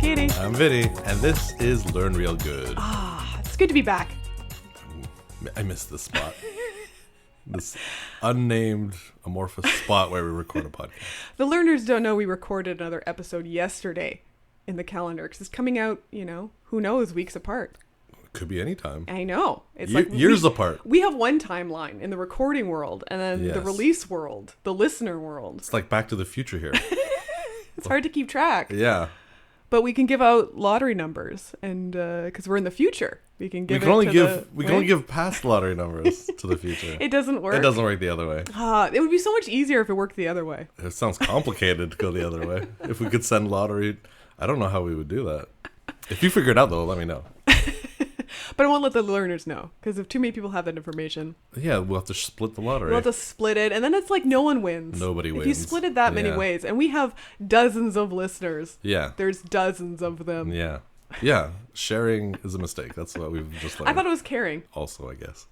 Katie. I'm Vinny, and this is Learn Real Good. It's good to be back. I missed this spot. This unnamed amorphous spot where we record a podcast. The learners don't know we recorded another episode yesterday in the calendar because it's coming out, who knows, weeks apart. Could be any time. I know. It's years apart. We have one timeline in the recording world and then the release world, the listener world. It's like Back to the Future here. It's hard to keep track. Yeah. But we can give out lottery numbers, and because we're in the future, we can give. We can only give past lottery numbers to the future. It doesn't work. It doesn't work the other way. It would be so much easier if it worked the other way. It sounds complicated to go the other way. If we could send lottery, I don't know how we would do that. If you figure it out, though, let me know. But I won't let the learners know, because if too many people have that information. Yeah, we'll have to split the lottery. We'll have to split it, and then it's like no one wins. Nobody wins. If you split it that many ways, and we have dozens of listeners. Yeah. There's dozens of them. Yeah. Yeah. Sharing is a mistake. That's what we've just learned. I thought it was caring. Also, I guess.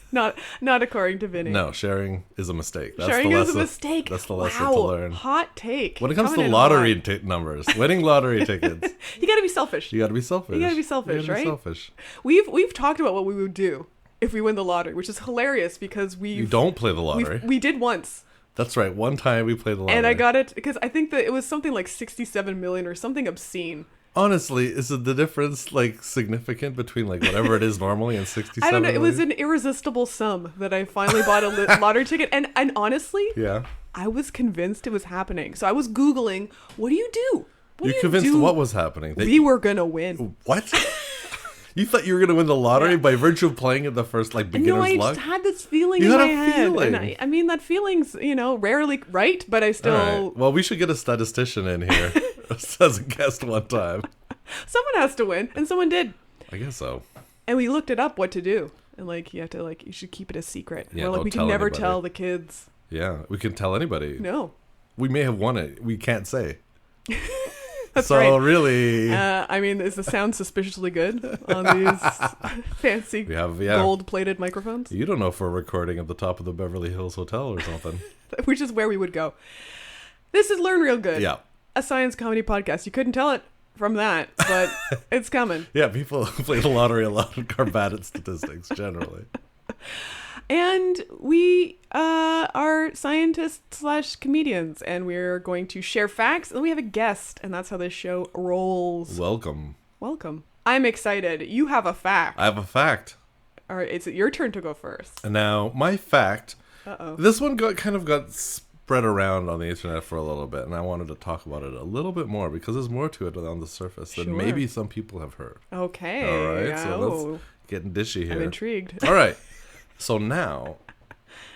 Not according to Vinny. No, sharing is a mistake. That's sharing the is lesson. a mistake. That's the lesson to learn. Hot take. When it comes to lottery numbers, winning lottery tickets, you gotta be selfish. You gotta be selfish. You gotta be selfish, right? Selfish. We've talked about what we would do if we win the lottery, which is hilarious because you don't play the lottery. We did once. That's right. One time we played the lottery, and I got it because I think that it was something like 67 million or something obscene. Honestly, is the difference like significant between like whatever it is normally and 67? I don't know. It was an irresistible sum that I finally bought a lottery ticket, and honestly, I was convinced it was happening. So I was Googling, what do you do? You're convinced what was happening? We were gonna win. What? You thought you were gonna win the lottery by virtue of playing it the first beginner's luck? No, I just had this feeling in my head. And I mean, that feeling's rarely right, but I still. Right. Well, we should get a statistician in here as a guest one time. Someone has to win, and someone did. I guess so. And we looked it up what to do, and you should keep it a secret. Yeah, we can never tell the kids. Yeah, we can tell anybody. No. We may have won it. We can't say. That's so right. Really, does the sound suspiciously good on these fancy gold-plated microphones? You don't know if we're recording at the top of the Beverly Hills Hotel or something. Which is where we would go. This is Learn Real Good. Yeah. A science comedy podcast. You couldn't tell it from that, but it's coming. Yeah, people who play the lottery a lot are bad at statistics, generally. And we are scientists / comedians, and we're going to share facts, and we have a guest, and that's how this show rolls. Welcome. I'm excited. You have a fact. I have a fact. All right, it's your turn to go first. And now, my fact, this one got spread around on the internet for a little bit, and I wanted to talk about it a little bit more, because there's more to it on the surface than maybe some people have heard. Okay. All right, so let's get dishy here. I'm intrigued. All right. So now,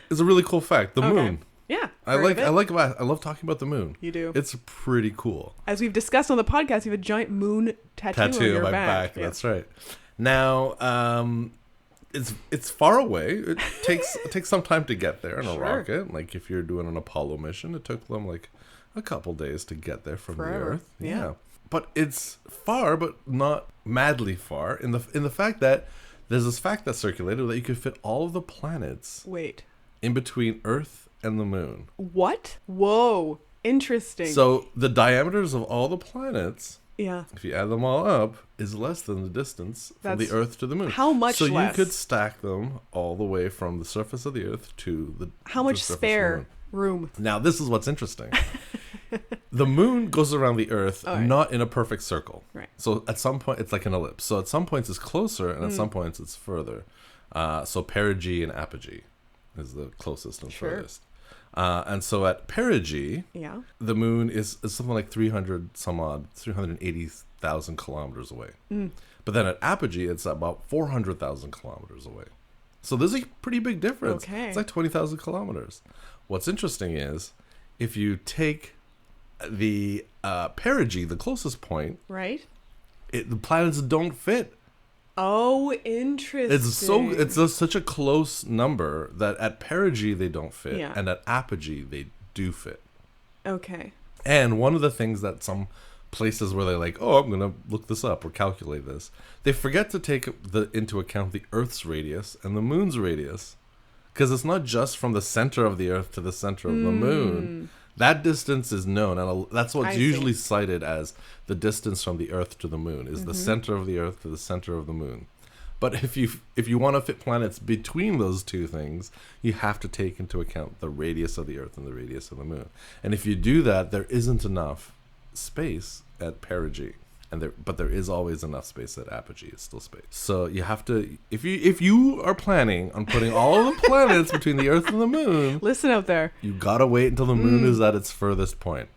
it's a really cool fact. The moon. Yeah. I love talking about the moon. You do. It's pretty cool. As we've discussed on the podcast, you have a giant moon tattoo on your back. Yeah. That's right. Now, it's far away. It takes some time to get there in a rocket. Like if you're doing an Apollo mission, it took them like a couple days to get there from the Earth. Yeah. But it's far, but not madly far in the fact that there's this fact that circulated that you could fit all of the planets in between Earth and the moon. What? Whoa. Interesting. So the diameters of all the planets, if you add them all up, is less than the distance from the Earth to the moon. How much less? So you could stack them all the way from the surface of the Earth to the How much spare room? Now, this is what's interesting. The moon goes around the Earth not in a perfect circle. Right. So at some point, it's like an ellipse. So at some points it's closer, and at some points it's further. So perigee and apogee is the closest and furthest. And so at perigee, the moon is something like 380,000 kilometers away. But then at apogee, it's about 400,000 kilometers away. So there's a pretty big difference. Okay. It's like 20,000 kilometers. What's interesting is if you take the perigee, the closest point, the planets don't fit. Oh, interesting. It's such a close number that at perigee they don't fit, and at apogee they do fit. Okay. And one of the things that some places where they're like, oh, I'm gonna look this up or calculate this, they forget to take into account the Earth's radius and the moon's radius. Because it's not just from the center of the Earth to the center of the moon. That distance is known, and that's what's I see. usually cited as the distance from the Earth to the Moon, is the center of the Earth to the center of the Moon. But if you want to fit planets between those two things, you have to take into account the radius of the Earth and the radius of the Moon. And if you do that, there isn't enough space at perigee. But there is always enough space at apogee. It's still space. So you have to, if you are planning on putting all of the planets between the Earth and the Moon, Listen out there. you gotta wait until the Moon is at its furthest point.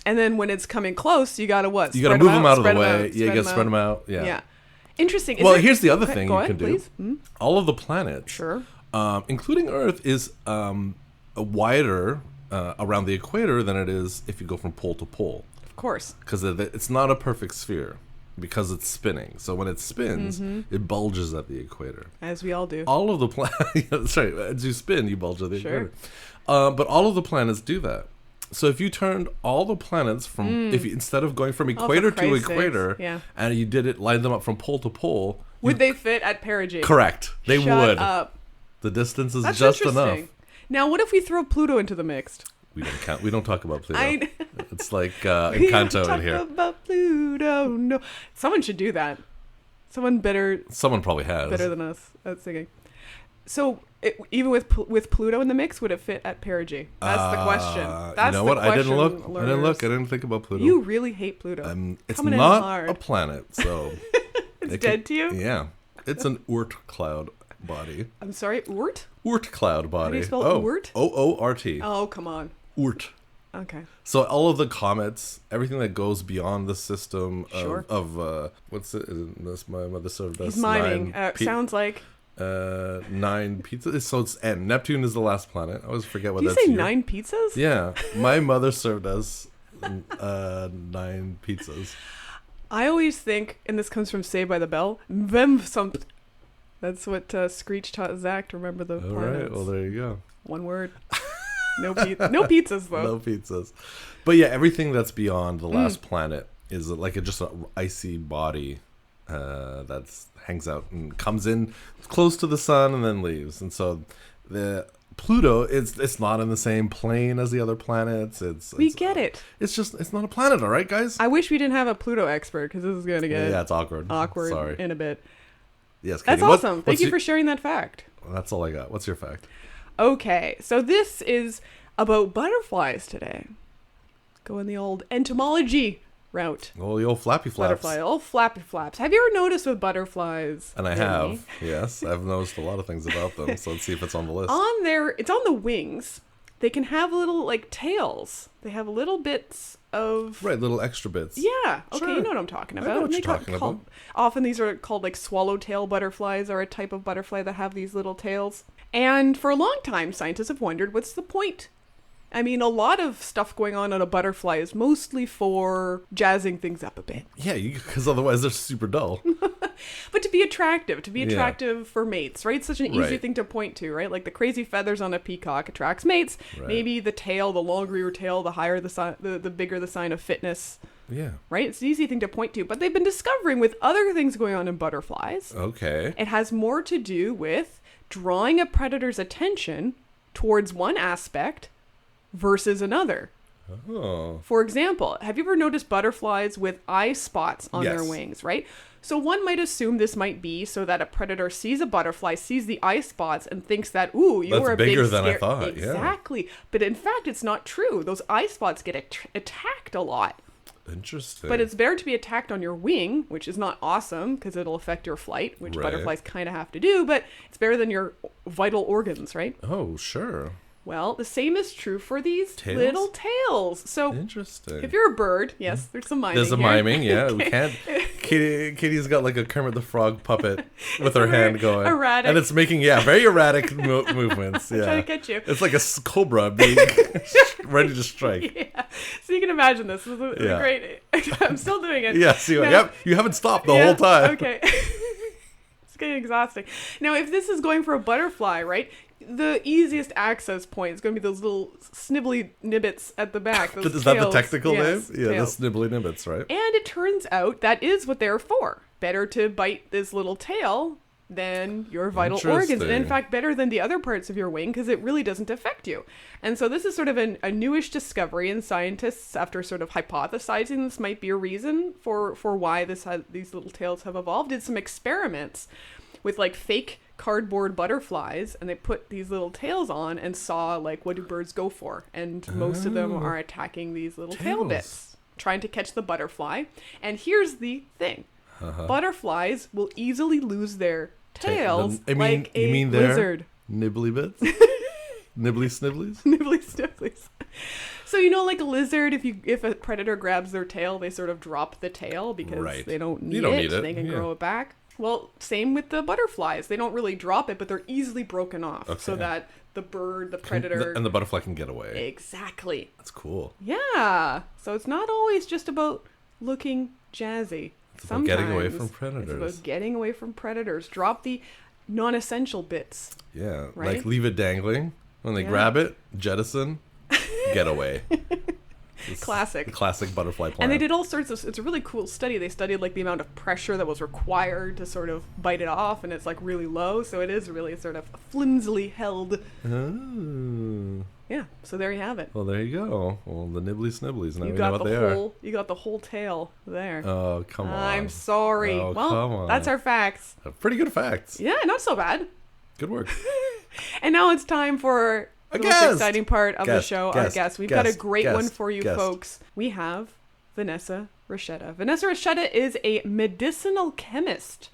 And then when it's coming close, you gotta what? You gotta move them out of the way. Yeah, you gotta spread them out. Yeah. Yeah. Interesting. Well, here's the other thing Go you ahead, can do. please. All of the planets, Sure. including Earth, is wider around the equator than it is if you go from pole to pole. Of course. Because it's not a perfect sphere, because it's spinning. So when it spins, it bulges at the equator. As we all do. All of the planets, that's right. As you spin, you bulge at the Sure. equator. But all of the planets do that. So if you turned all the planets from, instead of going from equator to Christ's equator, sakes. Yeah. and you lined them up from pole to pole, Would they fit at perigee? correct. They Shut would. up. The distance is That's just interesting. enough. Now, what if we throw Pluto into the mix? We don't count. We don't talk about Pluto. I- It's like We don't Encanto talk in here. about Pluto. No, someone should do that. Someone better Someone probably has. than us at singing. So, even with Pluto in the mix, would it fit at perigee? That's the question. That's you know the what? I didn't question, look. I learners. didn't look. I didn't think about Pluto. You really hate Pluto. It's Coming in not hard. a planet, so It's dead to you? Yeah, it's an Oort cloud body. I'm sorry, Oort? Oort cloud body. How do you spell Oort? Oort. Oh, come on. Oort. Okay. So all of the comets, everything that goes beyond the system Sure. of what's it? This my mother served us. He's miming. Sounds like. 9 pizzas. So it's N. Neptune is the last planet. I always forget what Did you that's. say year. 9 pizzas? Yeah, my mother served us 9 pizzas. I always think, and this comes from Saved by the Bell, Vem somp. That's what Screech taught Zach to remember the All planets. right. Well, there you go. One word. No pizzas, though. No pizzas. But yeah, everything that's beyond the last planet is like just an icy body that's hangs out and comes in close to the sun and then leaves. And so the Pluto, it's not in the same plane as the other planets. We get it. It's not a planet, all right, guys? I wish we didn't have a Pluto expert, because this is going to get Yeah, it's awkward. Sorry. in a bit. Yes, That's Katie, awesome. Thank you for sharing that fact. That's all I got. What's your fact? Okay, so this is about butterflies today. Going the old entomology route. Oh, the old flappy flaps. Butterfly, old flappy flaps. Have you ever noticed with butterflies? And I Vinny, have, yes. I've noticed a lot of things about them, so let's see if it's on the list. it's on the wings. They can have little, like, tails. They have little bits of... Right, little extra bits. Yeah. Okay, Sure. you know what I'm talking about. I know what And you're they got talking called- about. Often these are called, like, swallowtail butterflies, are a type of butterfly that have these little tails. And for a long time, scientists have wondered, what's the point? I mean, a lot of stuff going on a butterfly is mostly for jazzing things up a bit. Yeah, because otherwise they're super dull. But to be attractive for mates, right? It's such an easy Right. thing to point to, right? Like the crazy feathers on a peacock attracts mates. Right. Maybe the tail, the longer your tail, the higher the bigger the sign of fitness, Yeah. right? It's an easy thing to point to. But they've been discovering with other things going on in butterflies, Okay. it has more to do with drawing a predator's attention towards one aspect versus another. Oh. For example, have you ever noticed butterflies with eye spots on their Yes. wings, right? So one might assume this might be so that a predator sees a butterfly, sees the eye spots, and thinks that, ooh, you That's were a bigger big than I scare-" thought, yeah. Exactly. But in fact, it's not true. Those eye spots get attacked a lot. Interesting. But it's better to be attacked on your wing, which is not awesome because it'll affect your flight, which Right. butterflies kind of have to do, but it's better than your vital organs, right? Oh, sure. Well, the same is true for these Tails? little tails. So Interesting. if you're a bird, yes, there's some miming There's a here. miming, yeah. We can't. Katie's got like a Kermit the Frog puppet with her hand going, erratic. and it's making very erratic movements. Yeah, trying to catch you. It's like a cobra being ready to strike. Yeah. So you can imagine this. This is Yeah. great. I'm still doing it. Yes, you, Now- yep, you haven't stopped the Yeah, whole time. Okay. It's getting exhausting. Now, if this is going for a butterfly, right? The easiest access point is going to be those little snibbly nibbits at the back. Those Is that the tails. technical Yes, name? Yeah, tails. the snibbly nibbits, right? And it turns out that is what they're for. Better to bite this little tail than your vital organs. And in Interesting. fact, better than the other parts of your wing because it really doesn't affect you. And so this is sort of a newish discovery, and scientists, after sort of hypothesizing this might be a reason for why these little tails have evolved, did some experiments with like fake cardboard butterflies, and they put these little tails on and saw like what do birds go for, and most of them are attacking these little tail Tails. bits, trying to catch the butterfly. And here's the thing. Butterflies will easily lose their tails You like a mean their lizard. nibbly bits? Nibbly snibblies? Nibbly snibblies. So like a lizard, if a predator grabs their tail, they sort of drop the tail because Right. they don't need You don't it. need it, They can yeah. grow it back. Well, same with the butterflies. They don't really drop it, but they're easily broken off so Okay. that the bird, the predator... And the butterfly can get away. Exactly. That's cool. Yeah. So it's not always just about looking jazzy. It's about getting away Sometimes from predators. It's about getting away from predators. Drop the non-essential bits. Yeah, Right? like leave it dangling. When they Yeah. grab it, jettison, get away. It's Classic. the classic butterfly plan. And they did all sorts of... It's a really cool study. They studied like the amount of pressure that was required to sort of bite it off, and it's like really low. So it is really sort of flimsily held. Oh. Yeah. So there you have it. Well, there you go. Well, the nibbly snibblies. Now You we know got what the they whole. You got the whole tail there. are. Oh, come on. I'm sorry. Oh, well, come on. that's our facts. Pretty good facts. Yeah, not so bad. Good work. And now it's time for A the most guest! exciting part of the Guest, show, our guest, guest. We've got a guest, great one guest, for you guest. folks. We have Vanessa Ruscetta. Vanessa Ruscetta is a medicinal chemist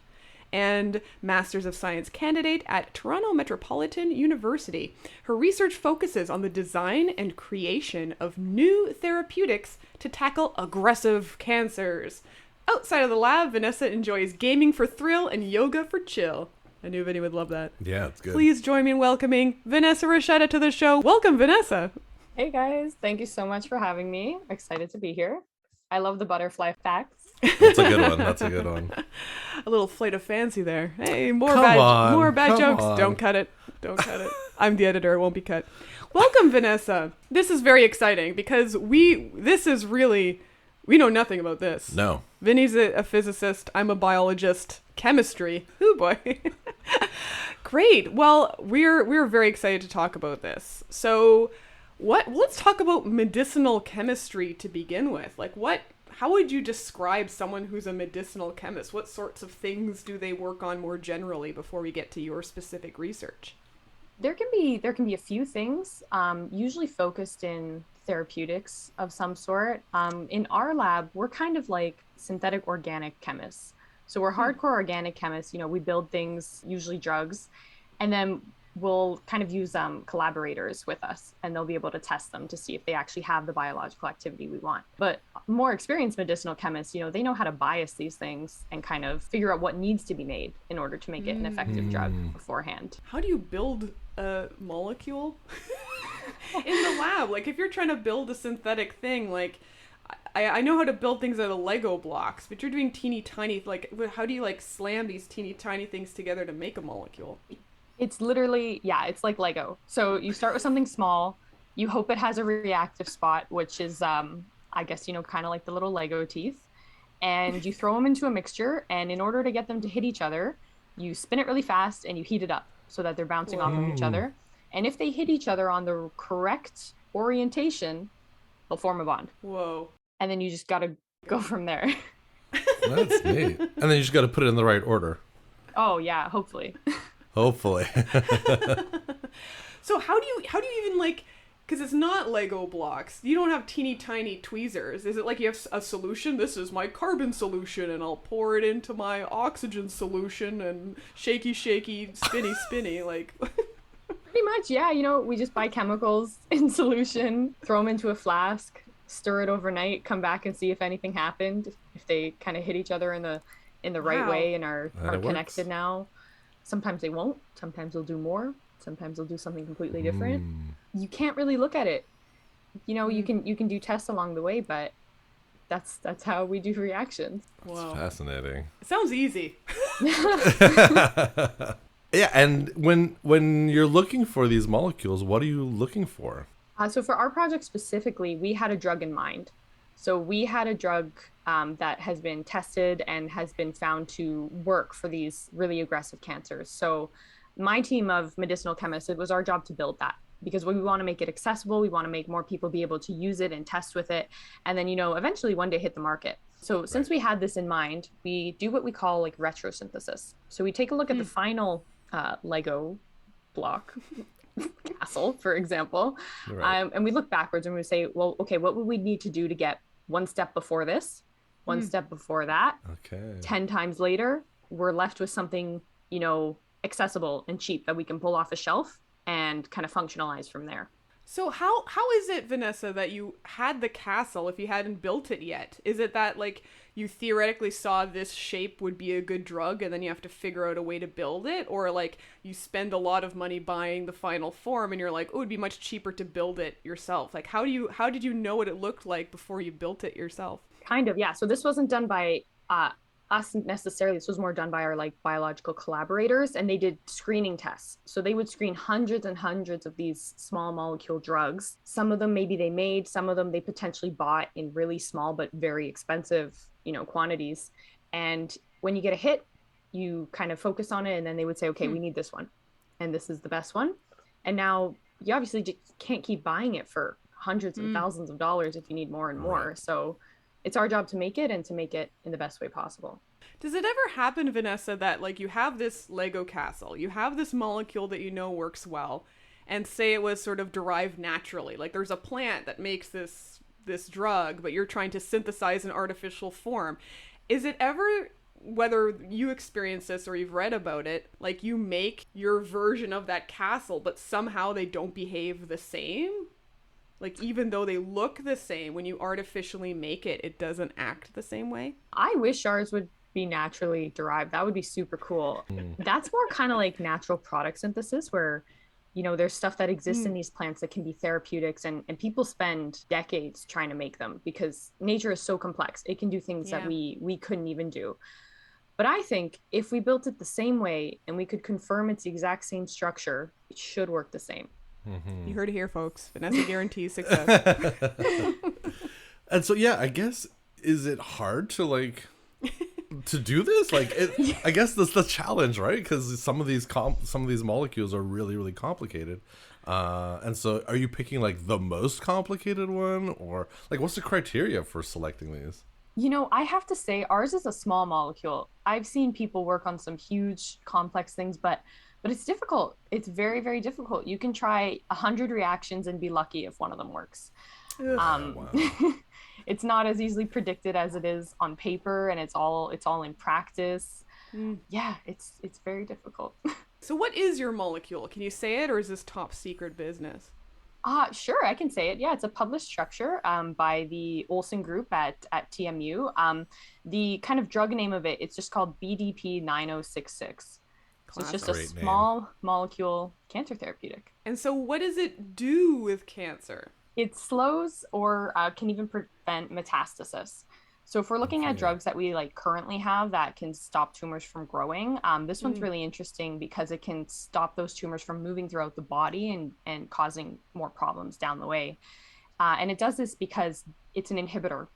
and Masters of Science candidate at Toronto Metropolitan University. Her research focuses on the design and creation of new therapeutics to tackle aggressive cancers. Outside of the lab, Vanessa enjoys gaming for thrill and yoga for chill. I knew Vinny would love that. Yeah, it's good. Please join me in welcoming Vanessa Ruscetta to the show. Welcome, Vanessa. Hey guys, thank you so much for having me. Excited to be here. I love the butterfly facts. That's a good one. That's a good one. A little flight of fancy there. Hey, more Come bad on, jokes. on. Don't cut it. Don't cut it. I'm the editor. It won't be cut. Welcome, Vanessa. This is very exciting because we know nothing about this. No. Vinny's a physicist. I'm a biologist. Chemistry. Ooh boy. Great. Well, we're very excited to talk about this. So, let's talk about medicinal chemistry to begin with. How would you describe someone who's a medicinal chemist? What sorts of things do they work on more generally before we get to your specific research? There can be a few things, usually focused in therapeutics of some sort. In our lab, we're kind of like synthetic organic chemists. So we're hardcore organic chemists. We build things, usually drugs, and then we'll kind of use collaborators with us, and they'll be able to test them to see if they actually have the biological activity we want. But more experienced medicinal chemists, they know how to bias these things and kind of figure out what needs to be made in order to make it an effective drug beforehand. How do you build a molecule in the lab? Like if you're trying to build a synthetic thing, like I know how to build things out of Lego blocks, but you're doing teeny tiny, how do you slam these teeny tiny things together to make a molecule? It's literally, it's like Lego. So you start with something small, you hope it has a reactive spot, which is, I guess, kind of like the little Lego teeth, and you throw them into a mixture, and in order to get them to hit each other, you spin it really fast and you heat it up so that they're bouncing off of each other. And if they hit each other on the correct orientation, they'll form a bond. Whoa. And then you just got to go from there. That's neat. And then you just got to put it in the right order. Oh yeah, hopefully. Hopefully. So how do you even because it's not Lego blocks. You don't have teeny tiny tweezers. Is it like you have a solution? This is my carbon solution, and I'll pour it into my oxygen solution, and shaky, spinny, like. Pretty much, yeah. We just buy chemicals in solution, throw them into a flask, stir it overnight, come back and see if anything happened, if they kind of hit each other in the right Wow. way and are it connected now. Sometimes they won't. Sometimes they'll do more. Sometimes they'll do something completely different. You can't really look at it. You can do tests along the way, but that's how we do reactions. Wow. Fascinating. It sounds easy. Yeah, and when you're looking for these molecules, what are you looking for? So for our project specifically, we had a drug in mind. So we had a drug that has been tested and has been found to work for these really aggressive cancers. So my team of medicinal chemists, it was our job to build that because we want to make it accessible. We want to make more people be able to use it and test with it. And then, eventually one day hit the market. So since we had this in mind, we do what we call like retrosynthesis. So we take a look at the final Lego block castle, for example, and we look backwards and we say, well, okay, what would we need to do to get one step before this, one step before that? Okay. 10 times later, we're left with something, accessible and cheap that we can pull off a shelf and kind of functionalize from there. So how is it, Vanessa, that you had the castle if you hadn't built it yet? Is it that like you theoretically saw this shape would be a good drug and then you have to figure out a way to build it? Or like you spend a lot of money buying the final form and you're like, oh, it'd be much cheaper to build it yourself. Like how did you know what it looked like before you built it yourself? Kind of, yeah. So this wasn't done by us necessarily. This was more done by our like biological collaborators, and they did screening tests. So they would screen hundreds and hundreds of these small molecule drugs. Some of them maybe they made, some of them they potentially bought in really small but very expensive, quantities. And when you get a hit, you kind of focus on it, and then they would say, okay, we need this one, and this is the best one. And now you obviously just can't keep buying it for hundreds and thousands of dollars if you need more and more. So it's our job to make it and to make it in the best way possible. Does it ever happen, Vanessa, that like you have this Lego castle, you have this molecule that works well, and say it was sort of derived naturally, like there's a plant that makes this drug, but you're trying to synthesize an artificial form. Is it ever, whether you experience this or you've read about it, like you make your version of that castle, but somehow they don't behave the same? Like, even though they look the same, when you artificially make it, it doesn't act the same way? I wish ours would be naturally derived. That would be super cool. That's more kind of like natural product synthesis where, there's stuff that exists in these plants that can be therapeutics, and people spend decades trying to make them because nature is so complex. It can do things that we couldn't even do. But I think if we built it the same way and we could confirm it's the exact same structure, it should work the same. You heard it here, folks. Vanessa guarantees success. And so, I guess, is it hard to like to do this? Like, I guess that's the challenge, right? Because some of these molecules are really, really complicated. And so, are you picking like the most complicated one, or like what's the criteria for selecting these? I have to say ours is a small molecule. I've seen people work on some huge, complex things, but it's difficult. It's very, very difficult. You can try 100 reactions and be lucky if one of them works. Wow. It's not as easily predicted as it is on paper, and it's all in practice. Yeah, it's very difficult. So what is your molecule? Can you say it, or is this top secret business? Sure, I can say it. Yeah, it's a published structure by the Olson Group at TMU. The kind of drug name of it's just called BDP 9066. So it's just a small molecule cancer therapeutic. And so what does it do with cancer? It slows or can even prevent metastasis. So if we're looking at drugs that we like currently have that can stop tumors from growing, this one's really interesting because it can stop those tumors from moving throughout the body and causing more problems down the way. And it does this because it's an inhibitor.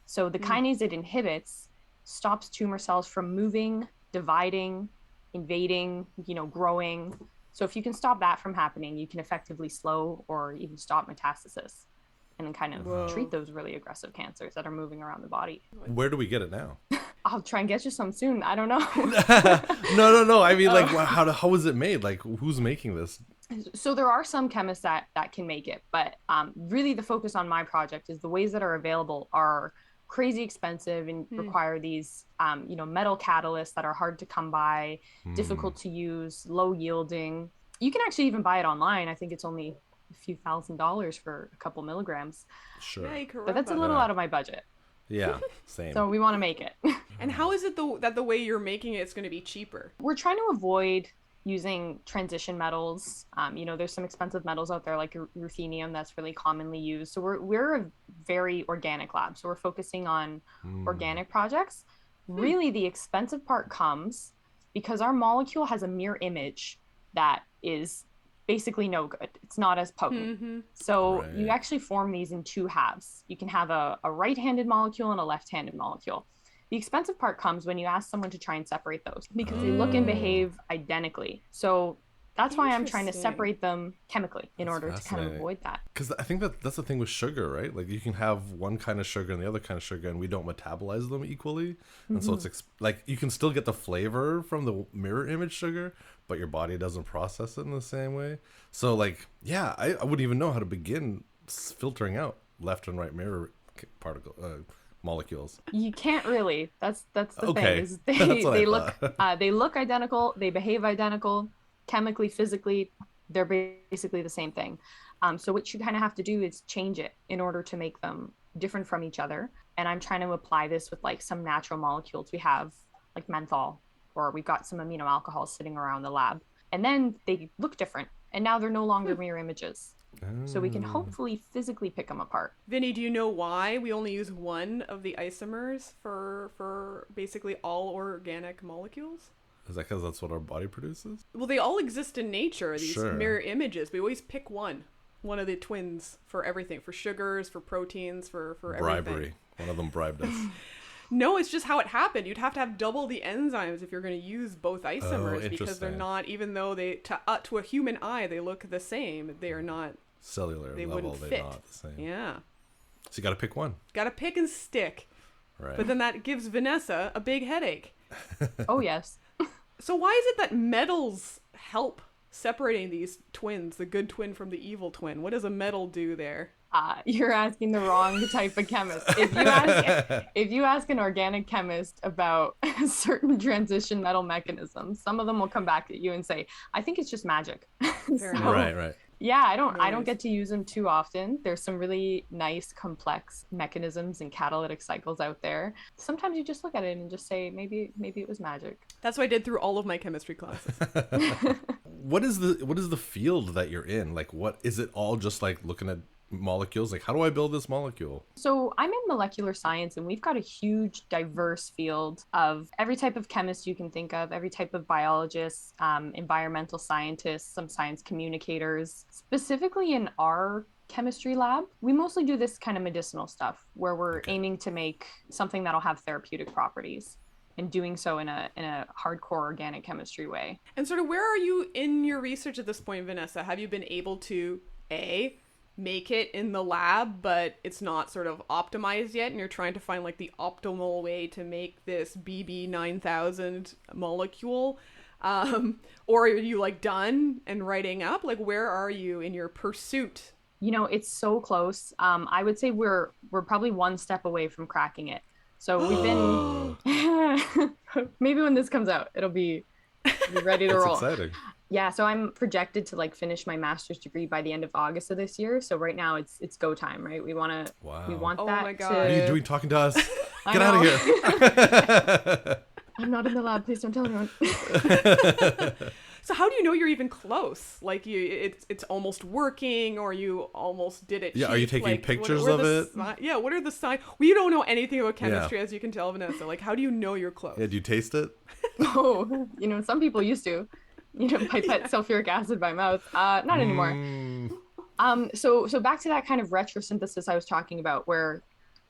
So the kinase it inhibits stops tumor cells from moving, dividing, invading, growing. So if you can stop that from happening, you can effectively slow or even stop metastasis and then kind of treat those really aggressive cancers that are moving around the body. Where do we get it now? I'll try and get you some soon. I don't know. No. I mean, like, how is it made? Like, who's making this? So there are some chemists that can make it, but really the focus on my project is the ways that are available are crazy expensive and require these, metal catalysts that are hard to come by, difficult to use, low yielding. You can actually even buy it online. I think it's only a few $1,000s for a couple milligrams. Sure. But that's a little out of my budget. Yeah, same. So we want to make it. And how is it that the way you're making it's going to be cheaper? We're trying to avoid using transition metals. There's some expensive metals out there like ruthenium that's really commonly used. So we're a very organic lab. So we're focusing on organic projects. Really, the expensive part comes because our molecule has a mirror image that is basically no good. It's not as potent. Mm-hmm. So Right. you actually form these in two halves. You can have a right-handed molecule and a left-handed molecule. The expensive part comes when you ask someone to try and separate those because they look and behave identically. So that's why I'm trying to Interesting. separate them chemically in That's order to kind of fascinating. avoid that. Because I think that's the thing with sugar, right? Like you can have one kind of sugar and the other kind of sugar, and we don't metabolize them equally, and so it's like you can still get the flavor from the mirror image sugar, but your body doesn't process it in the same way. So like, yeah, I wouldn't even know how to begin filtering out left and right mirror particle molecules. You can't really. That's the Okay. thing. Is That's what I they look identical, they behave identical, chemically, physically, they're basically the same thing. So what you kind of have to do is change it in order to make them different from each other. And I'm trying to apply this with like some natural molecules we have, like menthol, or we've got some amino alcohols sitting around the lab. And then they look different. And now they're no longer mirror images. So we can hopefully physically pick them apart. Vinny, do you know why we only use one of the isomers for basically all organic molecules? Is that because that's what our body produces? Well, they all exist in nature, these Sure. mirror images. We always pick one of the twins for everything, for sugars, for proteins, for everything. Bribery. One of them bribed us. No, it's just how it happened. You'd have to have double the enzymes if you're going to use both isomers because they're interesting. not, even though they to a human eye they look the same, they are not. Cellular They level, wouldn't they're fit. not the same. Yeah, So you got to pick one. got to pick and stick. Right. But then that gives Vanessa a big headache. Oh, yes. So why is it that metals help separating these twins, the good twin from the evil twin? What does a metal do there? You're asking the wrong type of chemist. If you ask an organic chemist about certain transition metal mechanisms, some of them will come back at you and say, "I think it's just magic." Fair enough. Right. Yeah, I don't Nice. get to use them too often. There's some really nice complex mechanisms and catalytic cycles out there. Sometimes you just look at it and just say, maybe it was magic. That's what I did through all of my chemistry classes. What is the field that you're in? Like, what is it all just like looking at molecules? Like, how do I build this molecule? So I'm in molecular science, and we've got a huge, diverse field of every type of chemist you can think of, every type of biologists, environmental scientists, some science communicators. Specifically in our chemistry lab, we mostly do this kind of medicinal stuff where we're aiming to make something that'll have therapeutic properties, and doing so in a hardcore organic chemistry way. And sort of where are you in your research at this point, Vanessa? Have you been able to, make it in the lab, but it's not sort of optimized yet, and you're trying to find like the optimal way to make this BB9000 molecule? Or are you like done and writing up? Like, where are you in your pursuit? You know, it's so close. I would say we're probably one step away from cracking it. So we've been maybe when this comes out, it'll be ready to That's roll. exciting. Yeah, so I'm projected to like finish my master's degree by the end of August of this year. So right now it's go time, right? We want Oh that my to... God. What are you doing talking to us? I Get out of know. here. I'm not in the lab. Please don't tell anyone. So how do you know you're even close? Like it's almost working, or you almost did it. Yeah, are you cheap? taking Like, pictures what are of the it? Yeah, what are the signs? We don't know anything about chemistry, as you can tell, Vanessa. Like, how do you know you're close? Yeah, do you taste it? Oh, you know, some people used to, pipette sulfuric acid by mouth. Not anymore. So back to that kind of retrosynthesis I was talking about, where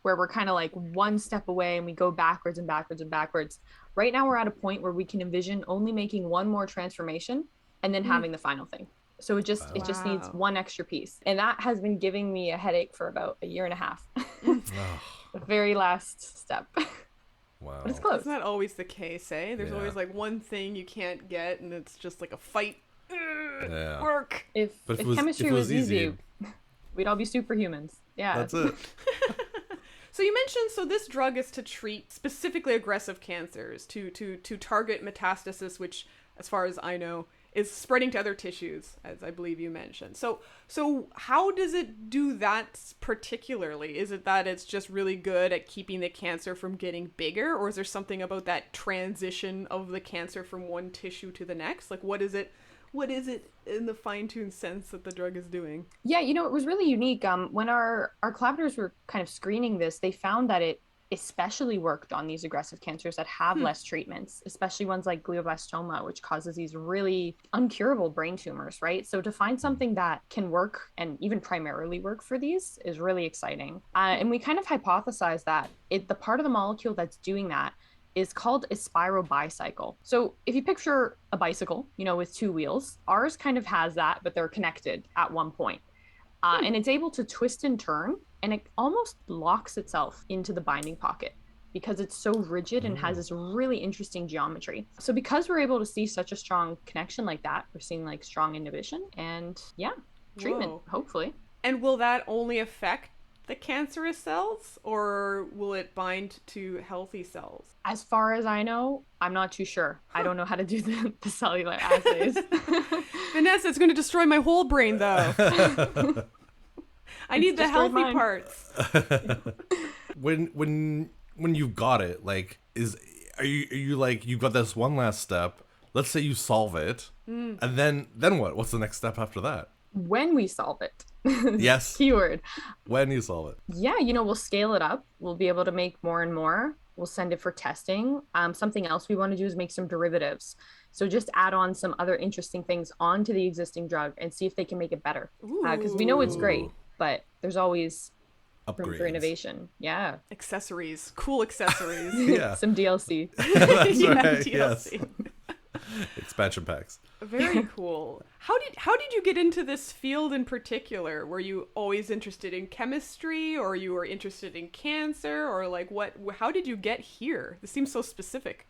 we're kind of like one step away and we go backwards and backwards and backwards. Right now we're at a point where we can envision only making one more transformation and then having the final thing. So it just needs one extra piece. And that has been giving me a headache for about a year and a half. The very last step. Wow. But it's close. Isn't that always the case, eh? There's Yeah. always like one thing you can't get, and it's just like a fight. Yeah. Work. If But if chemistry it was was easy, we'd all be superhumans. Yeah. That's it. So you mentioned, so this drug is to treat specifically aggressive cancers, to target metastasis, which, as far as I know, is spreading to other tissues, as I believe you mentioned. So how does it do that particularly? Is it that it's just really good at keeping the cancer from getting bigger, or is there something about that transition of the cancer from one tissue to the next? Like, what is it in the fine-tuned sense that the drug is doing? Yeah, it was really unique. When our collaborators were kind of screening this, they found that it especially worked on these aggressive cancers that have less treatments, especially ones like glioblastoma, which causes these really uncurable brain tumors, right? So to find something that can work and even primarily work for these is really exciting. And we kind of hypothesized that the part of the molecule that's doing that is called a spirobicycle. So if you picture a bicycle, with two wheels, ours kind of has that, but they're connected at one point. And it's able to twist and turn, and it almost locks itself into the binding pocket because it's so rigid and has this really interesting geometry. So because we're able to see such a strong connection like that, we're seeing like strong inhibition and treatment, hopefully. And will that only affect the cancerous cells, or will it bind to healthy cells? As far as I know, I'm not too sure. I don't know how to do the cellular assays. Vanessa, it's going to destroy my whole brain, though. I need the healthy parts. When you've got it, like, are you like, you've got this one last step, let's say you solve it, and then what? What's the next step after that? When we solve it. Yes. Keyword. When you solve it. Yeah, we'll scale it up. We'll be able to make more and more. We'll send it for testing. Something else we want to do is make some derivatives. So just add on some other interesting things onto the existing drug and see if they can make it better. Because we know it's great, but there's always room for innovation. Yeah. Accessories. Cool accessories. Yeah. Some DLC. That's right. DLC. Yes. Expansion packs. Very cool. How did you get into this field in particular? Were you always interested in chemistry, or you were interested in cancer, or like how did you get here? This seems so specific.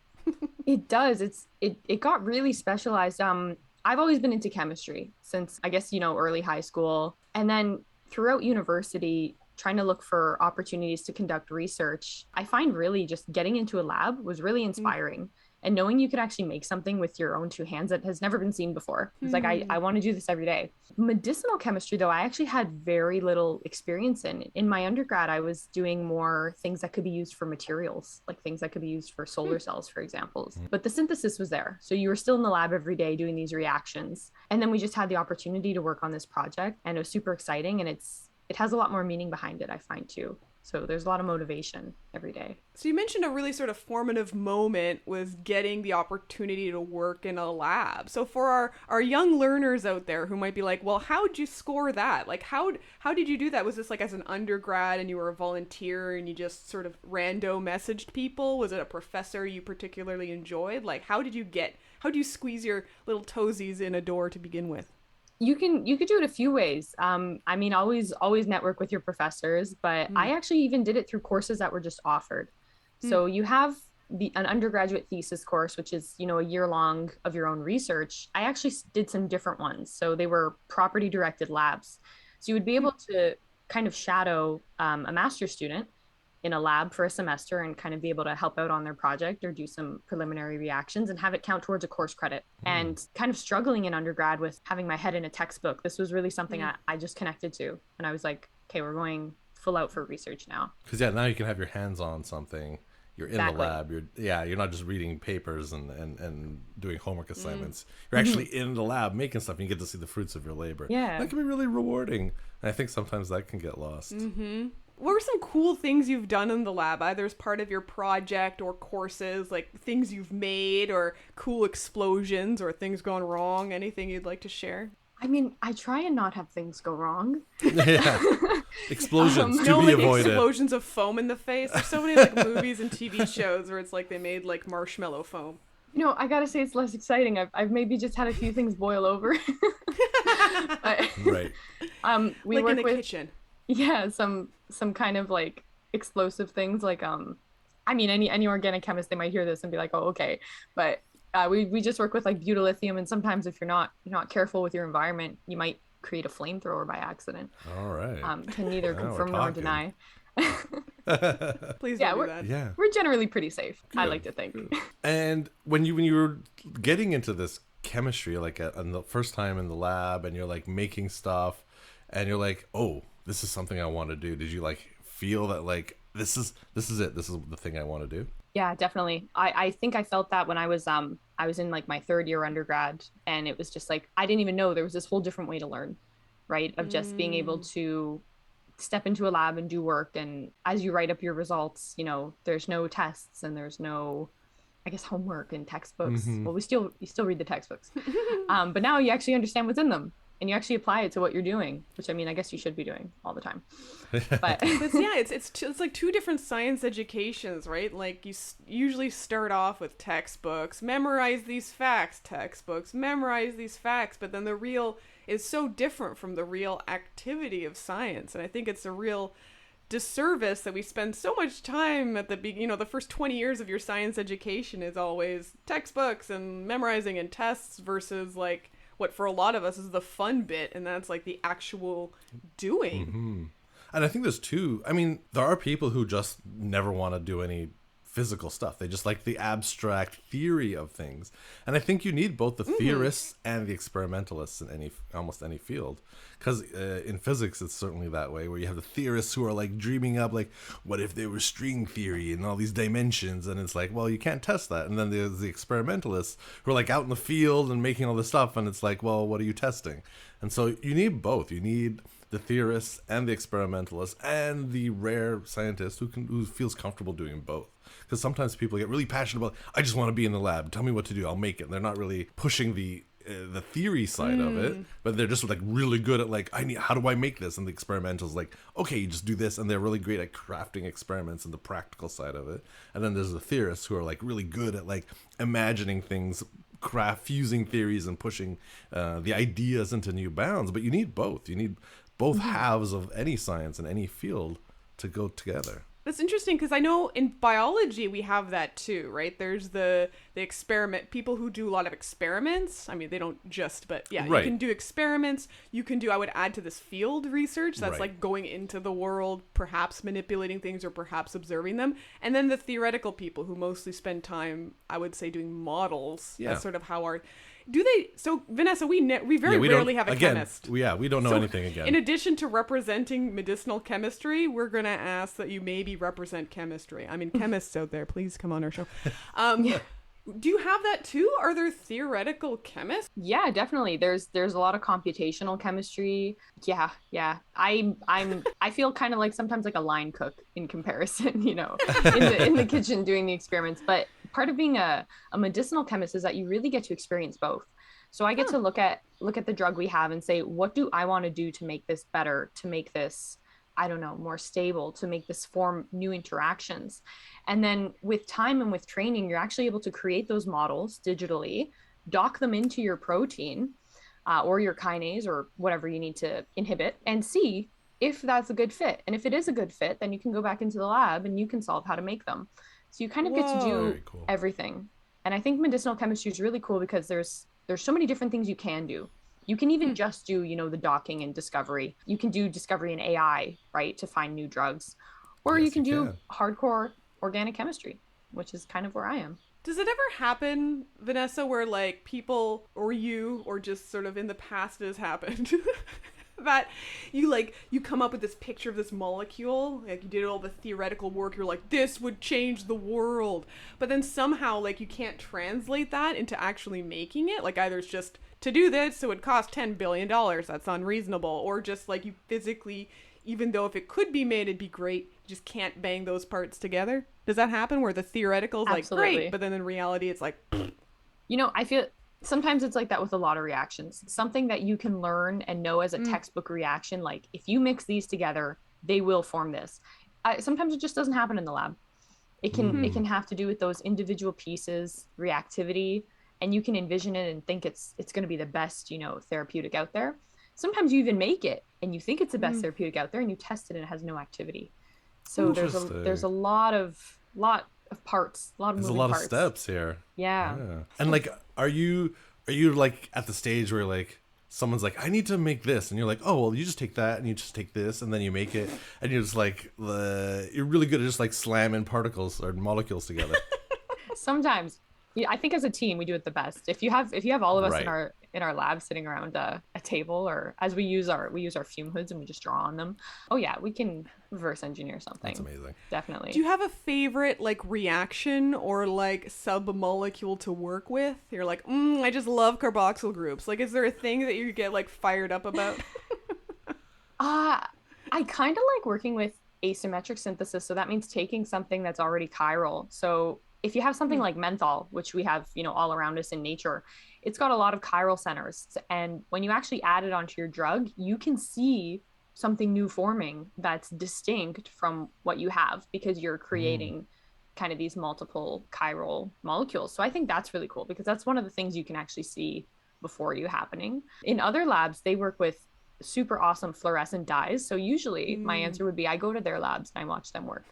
It does. It got really specialized. I've always been into chemistry since, I guess, early high school. And then throughout university, trying to look for opportunities to conduct research, I find really just getting into a lab was really inspiring. And knowing you could actually make something with your own two hands that has never been seen before. It's like, I want to do this every day. Medicinal chemistry, though, I actually had very little experience in. In my undergrad, I was doing more things that could be used for materials, like things that could be used for solar cells, for example. But the synthesis was there. So you were still in the lab every day doing these reactions. And then we just had the opportunity to work on this project, and it was super exciting. And it has a lot more meaning behind it, I find, too. So there's a lot of motivation every day. So you mentioned a really sort of formative moment was getting the opportunity to work in a lab. So for our young learners out there who might be like, well, how'd you score that? Like, how did you do that? Was this like as an undergrad and you were a volunteer and you just sort of rando messaged people? Was it a professor you particularly enjoyed? Like, how do you squeeze your little toesies in a door to begin with? You could do it a few ways. Always network with your professors, but I actually even did it through courses that were just offered. So you have an undergraduate thesis course, which is, a year long of your own research. I actually did some different ones. So they were property directed labs. So you would be able to kind of shadow a master's student in a lab for a semester and kind of be able to help out on their project or do some preliminary reactions and have it count towards a course credit. And kind of struggling in undergrad with having my head in a textbook, this was really something I just connected to. And I was like, okay, we're going full out for research now. Because now you can have your hands on something. You're in the lab. You're not just reading papers and doing homework assignments. You're actually in the lab making stuff, and you get to see the fruits of your labor. Yeah. That can be really rewarding. And I think sometimes that can get lost. What were some cool things you've done in the lab, either as part of your project or courses, like things you've made or cool explosions or things gone wrong? Anything you'd like to share? I try and not have things go wrong. Yeah. Explosions to be avoided. Explosions of foam in the face. There's so many like movies and TV shows where it's like they made like marshmallow foam. I gotta say it's less exciting. I've maybe just had a few things boil over. Right. We like work in the with, kitchen. Yeah, some kind of like explosive things like any organic chemist, they might hear this and be like, oh, okay. But we just work with like butylithium, and sometimes if you're not careful with your environment, you might create a flamethrower by accident. All right. Can neither confirm nor deny. Please don't do that. Yeah. We're generally pretty safe. Good. I like to think. And when you were getting into this chemistry, like on the first time in the lab, and you're like making stuff, and you're like, oh, this is something I want to do. Did you like feel that like this is it? This is the thing I want to do? Yeah, definitely. I think I felt that when I was in like my third year undergrad, and it was just like I didn't even know there was this whole different way to learn, right? Of just being able to step into a lab and do work, and as you write up your results, you know, there's no tests and there's no, I guess, homework and textbooks. Well, you still read the textbooks, but now you actually understand what's in them and you actually apply it to what you're doing, which, I mean, I guess you should be doing all the time. But yeah, it's like two different science educations, right? Like you usually start off with textbooks, memorize these facts, textbooks, memorize these facts, but then the real is so different from the real activity of science, and I think it's a real disservice that we spend so much time at the beginning. You know, the first 20 years of your science education is always textbooks and memorizing and tests versus like what for a lot of us is the fun bit, and that's like the actual doing. And I think there's two. I mean, there are people who just never want to do any physical stuff. They just like the abstract theory of things. And I think you need both the theorists and the experimentalists in almost any field. Because in physics, it's certainly that way, where you have the theorists who are like dreaming up, like, what if there was string theory and all these dimensions? And it's like, well, you can't test that. And then there's the experimentalists who are like out in the field and making all this stuff. And it's like, well, what are you testing? And so you need both. You need the theorists and the experimentalists and the rare scientist who feels comfortable doing both. Because sometimes people get really passionate about, I just want to be in the lab. Tell me what to do. I'll make it. And they're not really pushing the theory side of it, but they're just like really good at like, how do I make this? And the experimentals like, okay, you just do this. And they're really great at crafting experiments and the practical side of it. And then there's the theorists who are like really good at like imagining things, fusing theories and pushing the ideas into new bounds. But you need both. You need both halves of any science and any field to go together. That's interesting because I know in biology we have that too, right? There's the experiment, people who do a lot of experiments. I mean, they don't just, but yeah, right. You can do experiments. You can do, I would add to this, field research. That's right. Like going into the world, perhaps manipulating things or perhaps observing them. And then the theoretical people who mostly spend time, I would say, doing models. Yeah. That's sort of how our... Do they... So, Vanessa, we very rarely have a chemist. We don't know anything again. In addition to representing medicinal chemistry, we're going to ask that you maybe represent chemistry. I mean, chemists out there, please come on our show. Do you have that too? Are there theoretical chemists? Yeah, definitely. There's a lot of computational chemistry. Yeah. I feel kind of like sometimes like a line cook in comparison, you know, in the kitchen doing the experiments. But part of being a medicinal chemist is that you really get to experience both. So I get to look at the drug we have and say, what do I want to do to make this better, to make this, I don't know, more stable, to make this form new interactions. And then with time and with training, you're actually able to create those models digitally, dock them into your protein or your kinase or whatever you need to inhibit, and see if that's a good fit. And if it is a good fit, then you can go back into the lab and you can solve how to make them. So you kind of get to do everything. And I think medicinal chemistry is really cool because there's so many different things you can do. You can even just do, you know, the docking and discovery. You can do discovery in AI, right, to find new drugs. Or you can do hardcore organic chemistry, which is kind of where I am. Does it ever happen, Vanessa, where like people or you or just sort of in the past has happened that you come up with this picture of this molecule, like you did all the theoretical work, you're like, this would change the world, but then somehow like you can't translate that into actually making it? Like either it's just to do this, so it would cost $10 billion, that's unreasonable, or just like you physically, even though if it could be made, it'd be great, you just can't bang those parts together. Does that happen where the theoretical is like great, but then in reality it's like... You know, I feel sometimes it's like that with a lot of reactions. It's something that you can learn and know as a textbook reaction. Like if you mix these together, they will form this. Sometimes it just doesn't happen in the lab. It can have to do with those individual pieces, reactivity, and you can envision it and think it's going to be the best, you know, therapeutic out there. Sometimes you even make it and you think it's the best therapeutic out there and you test it and it has no activity. So there's a lot of parts, a lot of There's moving a lot parts. of steps here. Yeah. And like, are you like at the stage where like someone's like, I need to make this, and you're like, oh well, you just take that and you just take this and then you make it, and you're just like you're really good at just like slamming particles or molecules together. Sometimes. Yeah, I think as a team we do it the best. If you have all of us in our lab sitting around a table, or as we use our fume hoods and we just draw on them. Oh yeah, we can reverse engineer something. That's amazing. Definitely. Do you have a favorite like reaction or like sub-molecule to work with? You're like, I just love carboxyl groups. Like, is there a thing that you get like fired up about? I I kind of like working with asymmetric synthesis. So that means taking something that's already chiral. So if you have something like menthol, which we have, all around us in nature, it's got a lot of chiral centers. And when you actually add it onto your drug, you can see something new forming that's distinct from what you have because you're creating kind of these multiple chiral molecules. So I think that's really cool because that's one of the things you can actually see before you happening. In other labs, they work with super awesome fluorescent dyes. So usually my answer would be I go to their labs and I watch them work.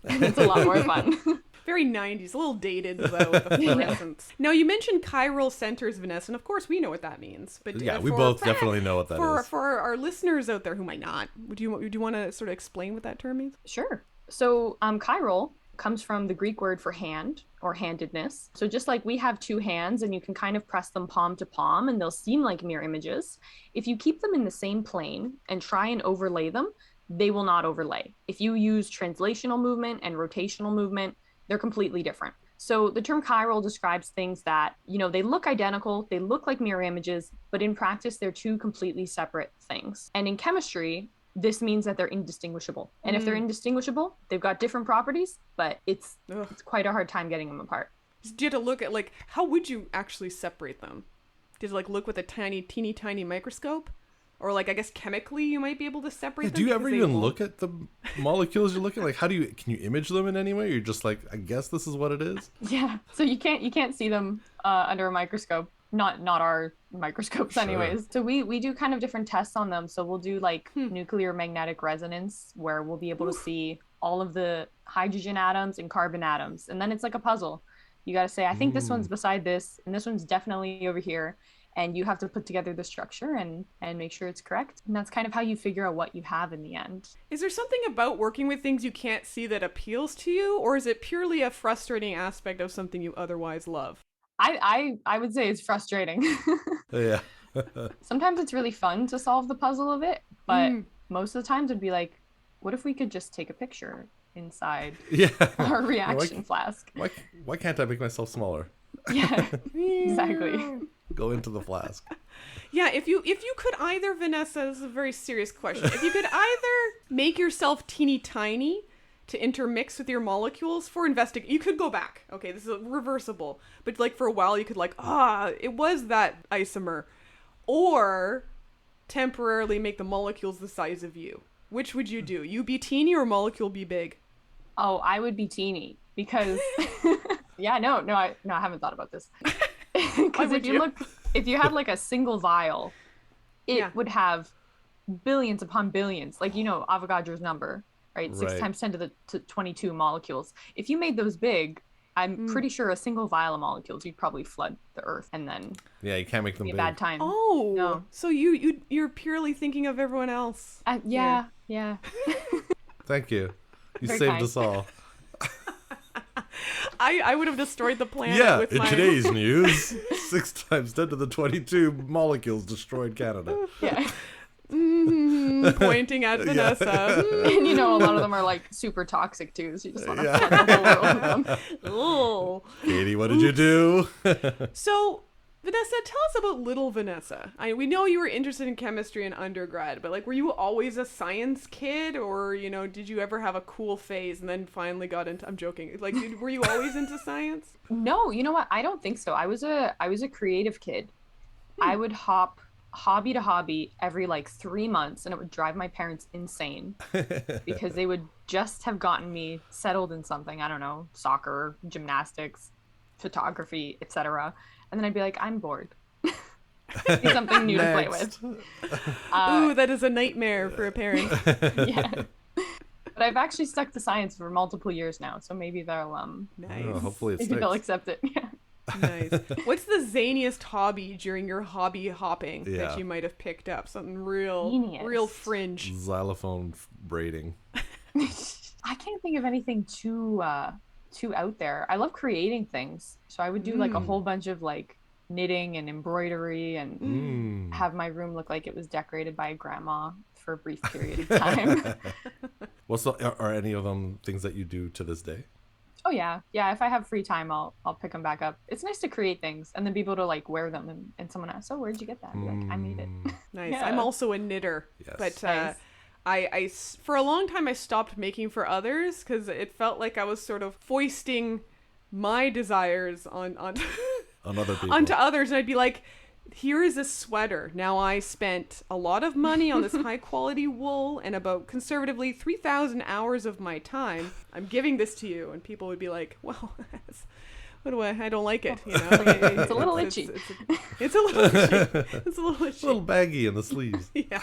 It's a lot more fun. Very 90s, a little dated though with the fluorescence. Now you mentioned chiral centers, Vanessa, and of course we know what that means. But Yeah, we both definitely know what that is. For our listeners out there who might not, would you want to sort of explain what that term means? Sure. So chiral comes from the Greek word for hand or handedness. So just like we have two hands and you can kind of press them palm to palm and they'll seem like mirror images, if you keep them in the same plane and try and overlay them, they will not overlay. If you use translational movement and rotational movement, they're completely different. So the term chiral describes things that, they look identical, they look like mirror images, but in practice, they're two completely separate things. And in chemistry, this means that they're indistinguishable. And if they're indistinguishable, they've got different properties, but it's quite a hard time getting them apart. Do you have to look at, how would you actually separate them? Did you, look with a teeny tiny microscope? Or, I guess chemically you might be able to separate them? Do you ever even look at the molecules you're looking at? Can you image them in any way? You're just I guess this is what it is? Yeah. So you can't see them under a microscope. Not our microscopes anyways. So we do kind of different tests on them. So we'll do nuclear magnetic resonance where we'll be able to see all of the hydrogen atoms and carbon atoms. And then it's like a puzzle. You got to say, I think this one's beside this and this one's definitely over here. And you have to put together the structure and make sure it's correct. And that's kind of how you figure out what you have in the end. Is there something about working with things you can't see that appeals to you? Or is it purely a frustrating aspect of something you otherwise love? I would say it's frustrating. Yeah. Sometimes it's really fun to solve the puzzle of it. But most of the times it'd be what if we could just take a picture inside our reaction flask? Why can't I make myself smaller? Yeah, exactly. Go into the flask. Yeah, if you could either, Vanessa, this is a very serious question. If you could either make yourself teeny tiny to intermix with your molecules for you could go back. Okay, this is reversible. But for a while you could it was that isomer. Or temporarily make the molecules the size of you. Which would you do? You be teeny or molecule be big? Oh, I would be teeny because yeah, no, I haven't thought about this. Because if you had a single vial, it would have billions upon billions, Avogadro's number, right? 6 times 10 to the 22 molecules. If you made those big, I'm pretty sure a single vial of molecules, you'd probably flood the earth and then you can't make them big. A bad time. Oh, no. So you're purely thinking of everyone else. Yeah. Thank you. You Very saved kind. us all. I would have destroyed the planet with my... today's news, 6 times 10 to the 22 molecules destroyed Canada. Yeah. Pointing at Vanessa. And a lot of them are super toxic too, so you just want to flood the whole world with them. Oh. Katie, what did you do? So, Vanessa, tell us about little Vanessa. We know you were interested in chemistry in undergrad, but were you always a science kid, or did you ever have a cool phase and then finally got into? I'm joking. Were you always into science? No, you know what? I don't think so. I was a creative kid. I would hop hobby to hobby every 3 months, and it would drive my parents insane because they would just have gotten me settled in something. I don't know, soccer, gymnastics, photography, etc. And then I'd be like, I'm bored. Need something new to play with. Ooh, that is a nightmare for a parent. Yeah. But I've actually stuck to science for multiple years now, so maybe they'll nice. Oh, hopefully maybe they'll accept it. Yeah. Nice. What's the zaniest hobby during your hobby hopping that you might have picked up? Something real fringe. Xylophone braiding. I can't think of anything too out there. I love creating things, so I would do a whole bunch of knitting and embroidery and have my room look like it was decorated by a grandma for a brief period of time. Are any of them things that you do to this day? Oh yeah. If I have free time, I'll pick them back up. It's nice to create things and then be able to wear them and someone asks, "Oh, where'd you get that?" I'd be like, "I made it." Nice. Yeah. I'm also a knitter, yes. but nice. for a long time I stopped making for others because it felt like I was sort of foisting my desires on On other people. onto others, and I'd be like, here is a sweater. Now I spent a lot of money on this high quality wool and about conservatively 3,000 hours of my time. I'm giving this to you. And people would be like, well, what do I don't like it. You know, It's a little itchy. It's a little itchy. It's a little itchy. A little baggy in the sleeves. Yeah.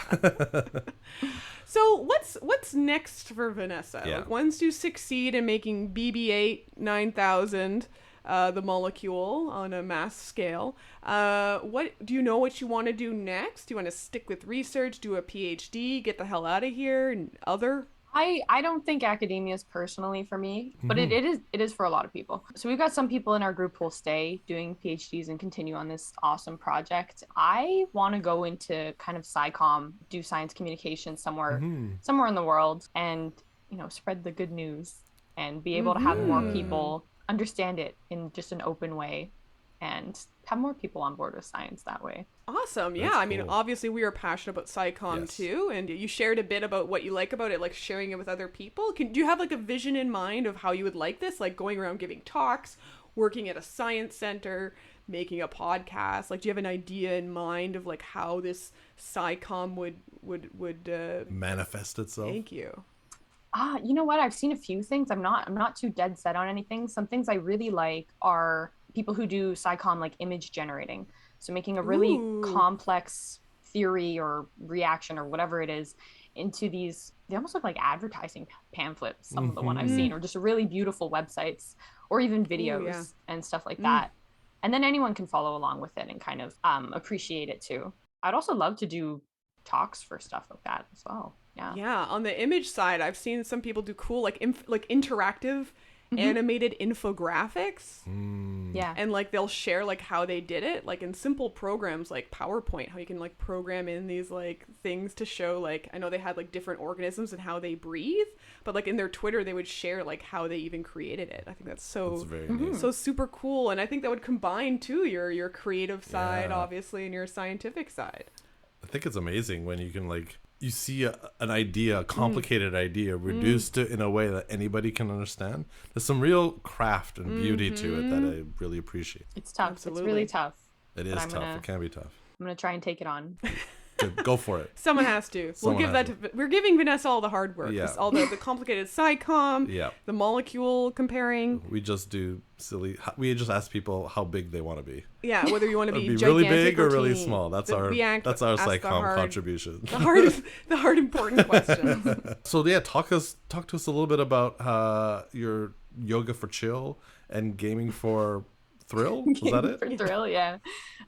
So what's next for Vanessa? Yeah. Like, once you succeed in making BB-8 9000, the molecule on a mass scale, what do you know what you want to do next? Do you want to stick with research, do a PhD, get the hell out of here, and other? I don't think academia is personally for me, but it is for a lot of people. So we've got some people in our group who will stay doing PhDs and continue on this awesome project. I want to go into kind of SciComm, do science communication somewhere in the world, and spread the good news and be able to have more people understand it in just an open way and have more people on board with science that way. Awesome. Yeah. That's I mean, cool. obviously we are passionate about SciComm Yes. too. And you shared a bit about what you like about it, like sharing it with other people. Do you have like a vision in mind of how you would like this? Like going around giving talks, working at a science center, making a podcast? Like, do you have an idea in mind of like how this SciComm would Manifest itself. Thank you. You know what? I've seen a few things. I'm not too dead set on anything. Some things I really like are people who do SciComm, like image generating. So making a really complex theory or reaction or whatever it is into these, they almost look like advertising pamphlets, some of the one I've seen, or just really beautiful websites or even videos and stuff like that. And then anyone can follow along with it and kind of appreciate it too. I'd also love to do talks for stuff like that as well. Yeah, on the image side, I've seen some people do cool like interactive animated infographics. Yeah. And like they'll share like how they did it, like in simple programs like PowerPoint, how you can like program in these like things to show, like, I know they had like different organisms and how they breathe, but like in their Twitter they would share like how they even created it. I think that's very neat. so super cool, and I think that would combine too your creative side, obviously, and your scientific side. I think it's amazing when you can like you see an idea, a complicated idea, reduced to in a way that anybody can understand. There's some real craft and beauty to it that I really appreciate. It's tough. Absolutely. It's really tough. It is tough. It can be tough. I'm gonna try and take it on. Good. Go for it. Someone has to. We're giving Vanessa all the hard work. Yeah. All the complicated SciComm, Yeah. the molecule comparing. We just do silly. We just ask people how big they want to be. Yeah, whether you want to be Be gigantic really big or really teeny. small. That's our ask the SciComm hard- contribution. The hard important questions. So yeah, talk to us a little bit about your yoga for chill and gaming for thrill. Was that it? For thrill, yeah.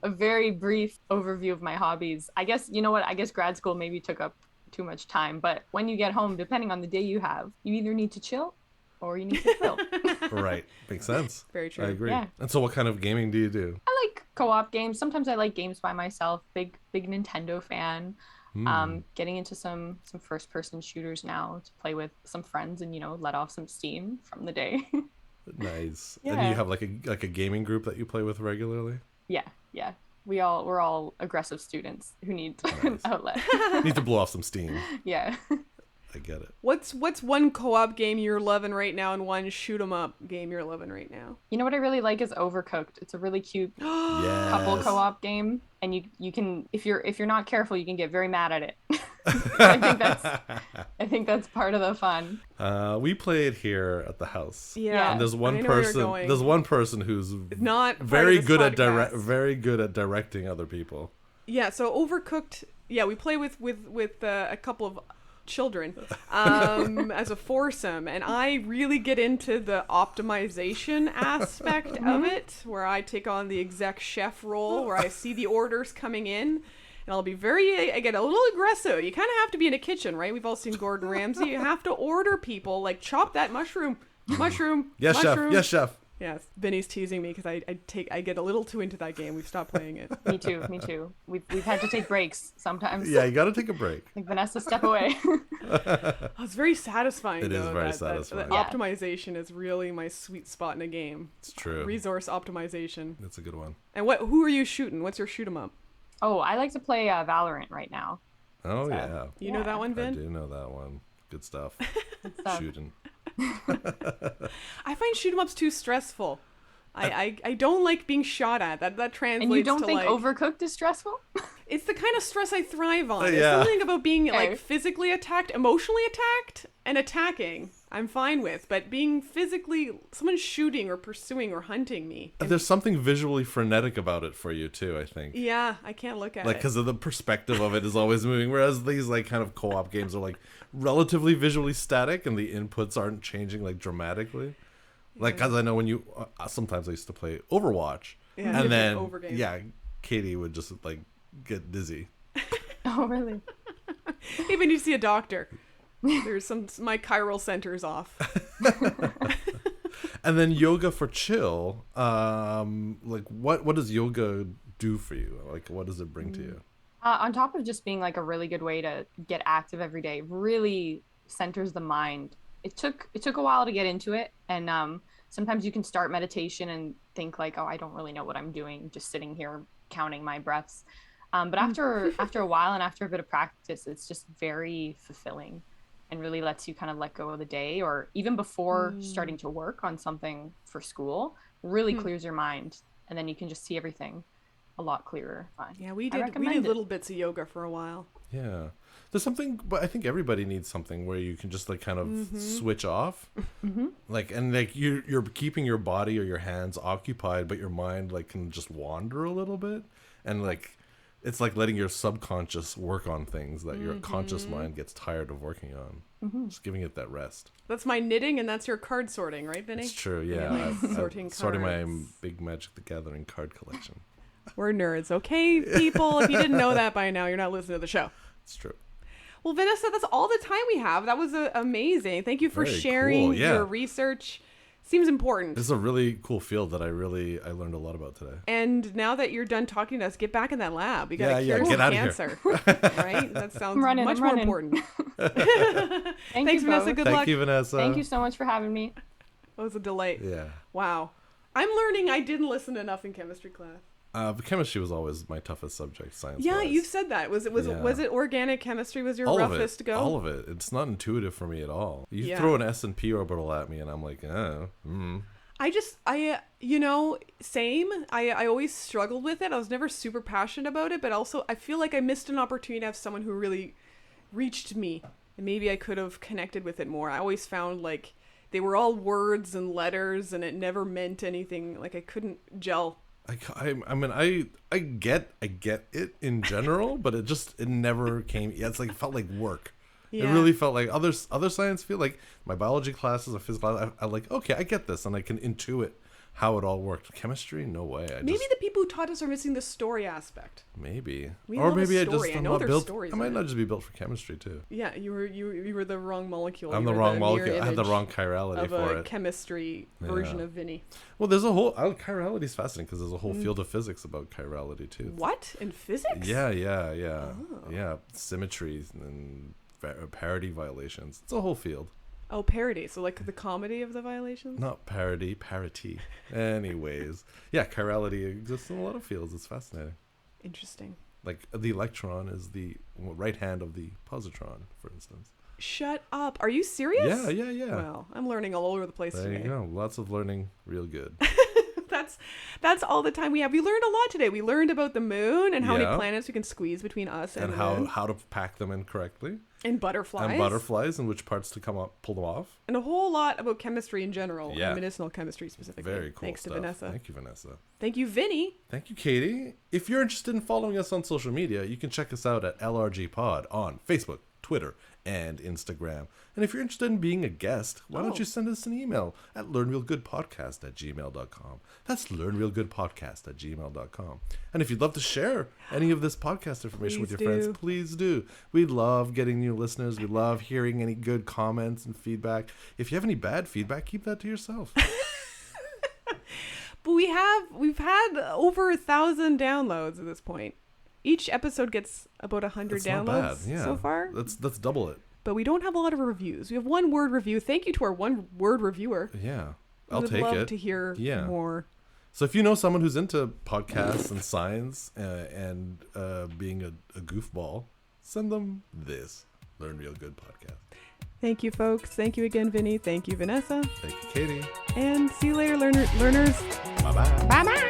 A very brief overview of my hobbies. I guess, you know what? I guess grad school maybe took up too much time, but when you get home, depending on the day you have, you either need to chill or you need to thrill. Right. Makes sense. Very true. I agree. Yeah. And so what kind of gaming do you do? I like co-op games. Sometimes I like games by myself. Big Nintendo fan. Getting into some first person shooters now to play with some friends and, let off some steam from the day. Nice. Yeah. And you have like a gaming group that you play with regularly? Yeah. We're all aggressive students who need an outlet. Need to blow off some steam. Yeah. I get it. What's one co-op game you're loving right now and one shoot 'em up game you're loving right now? You know what I really like is Overcooked. It's a really cute Yes. couple co-op game, and you can, if you're not careful, you can get very mad at it. I think that's part of the fun. We play it here at the house. Yeah. And there's I one know where you're person. going. There's one person who's Not part very of this good at podcast. very good at directing other people. Yeah, so Overcooked, we play with a couple of children as a foursome, and I really get into the optimization aspect of it, where I take on the exec chef role, where I see the orders coming in, and I'll be I get a little aggressive. You kind of have to be in a kitchen, right? We've all seen Gordon Ramsay. You have to order people, like, chop that mushroom. Yes, mushroom. chef. Yes, chef. Yes, Vinny's teasing me because I get a little too into that game. We've stopped playing it. Me too. We've had to take breaks sometimes. Yeah, you got to take a break. Like, Vanessa, step away. Oh, it's very satisfying. It is though, very that satisfying. Yeah. optimization is really my sweet spot in a game. It's true. Resource optimization. That's a good one. And who are you shooting? What's your shoot 'em up? Oh, I like to play Valorant right now. Oh, So, yeah. You know that one, I Vin? do know that one. Good stuff. Good stuff. Shooting. I find shoot 'em ups too stressful. I don't like being shot at. That translates And you don't to think like Overcooked is stressful? it's the kind of stress I thrive on. It's Yeah. something about being Okay. like physically attacked, emotionally attacked, and attacking. I'm fine with, but being physically someone shooting or pursuing or hunting me. There's something visually frenetic about it for you too, I think. Yeah, I can't look at Like, it. because of the perspective of it is always moving, whereas these like kind of co-op games are like relatively visually static and the inputs aren't changing like dramatically. Like, because I know when you sometimes I used to play Overwatch, Yeah, and then overgame. Katie would just like get dizzy. Oh, really? Even you see a doctor. There's my chiral center's off. And then yoga for chill. Like what does yoga do for you? Like, what does it bring to you? On top of just being like a really good way to get active every day, really centers the mind. It took a while to get into it, and sometimes you can start meditation and think like, oh, I don't really know what I'm doing, just sitting here counting my breaths. But after a while and after a bit of practice, it's just very fulfilling and really lets you kind of let go of the day, or even before starting to work on something for school, really clears your mind, and then you can just see everything a lot clearer. Fine. Yeah, we I did recommend it. little bits of yoga for a while. Yeah. There's something, but I think everybody needs something where you can just like kind of switch off, like, and like you're keeping your body or your hands occupied, but your mind like can just wander a little bit, and like it's like letting your subconscious work on things that your conscious mind gets tired of working on. Just giving it that rest. That's my knitting, and that's your card sorting, right, Vinny? It's true, Yeah, yeah. like sorting sorting my cards. big Magic the Gathering card collection. We're nerds, okay, people? If you didn't know that by now, you're not listening to the show. It's true. Well, Vanessa, that's all the time we have. That was amazing. Thank you for Very sharing cool, yeah. your research. Seems important. This is a really cool field that I learned a lot about today. And now that you're done talking to us, get back in that lab. You got to Yeah, cure get some out of here. cancer. Right? That sounds I'm running, much I'm more running. important. Thanks, Thanks, Vanessa. both. Good Thank luck. you, Vanessa. Thank you so much for having me. It was a delight. Yeah. Wow. I'm learning I didn't listen enough in chemistry class. But chemistry was always my toughest subject, science. Yeah, you've said that. Was it organic chemistry was your roughest to go? All of it. It's not intuitive for me at all. You Yeah. throw an S&P orbital at me and I'm like, Same. I always struggled with it. I was never super passionate about it, but also I feel like I missed an opportunity to have someone who really reached me. And maybe I could have connected with it more. I always found like they were all words and letters and it never meant anything. Like I couldn't gel. I get it in general, but it never came. Yeah, it's like it felt like work. Yeah. It really felt like other science feel like my biology classes, or physics class. I like, okay, I get this, and I can intuit how it all worked. Chemistry, no way. Maybe the people who taught us are missing the story aspect. Maybe, We or love a maybe I story. just I am know not there's built. stories I might in not it. just be built for chemistry too. Yeah, you were the wrong molecule. I'm You the were wrong mirror molecule. I had the image wrong chirality of for a it. chemistry Yeah. version of Vinny. Well, there's a whole chirality is fascinating because there's a whole field of physics about chirality too. What? In physics? Yeah, Oh. yeah. Symmetries and parity violations. It's a whole field. Oh, parody. So like the comedy of the violations? Not parity. Anyways, yeah, chirality exists in a lot of fields. It's fascinating. Interesting. Like the electron is the right hand of the positron, for instance. Shut up. Are you serious? Yeah. Well, I'm learning all over the place There today. you go. Lots of learning. Real good. That's all the time we have. We learned a lot today. We learned about the moon and how Yeah. many planets we can squeeze between us and And the how moon. to pack them in correctly. And butterflies. And butterflies and which parts to pull them off. And a whole lot about chemistry in general. Yeah. And medicinal chemistry specifically. Very cool Thanks stuff. to Vanessa. Thank you, Vanessa. Thank you, Vinny. Thank you, Katie. If you're interested in following us on social media, you can check us out at LRG Pod on Facebook, Twitter, and Instagram. And if you're interested in being a guest, why don't you send us an email at learnrealgoodpodcast@gmail.com. That's learnrealgoodpodcast@gmail.com. And if you'd love to share any of this podcast information with your friends, please do. We love getting new listeners. We love hearing any good comments and feedback. If you have any bad feedback, keep that to yourself. But we've had over 1,000 downloads at this point. Each episode gets about 100 That's not bad. downloads Yeah. so far. Let's double it. But we don't have a lot of reviews. We have one word review. Thank you to our one word reviewer. Yeah. We I'll would take love it. to hear Yeah. more. So if you know someone who's into podcasts and science and being a goofball, send them this Learn Real Good podcast. Thank you, folks. Thank you again, Vinny. Thank you, Vanessa. Thank you, Katie. And see you later, learners. Bye-bye. Bye-bye.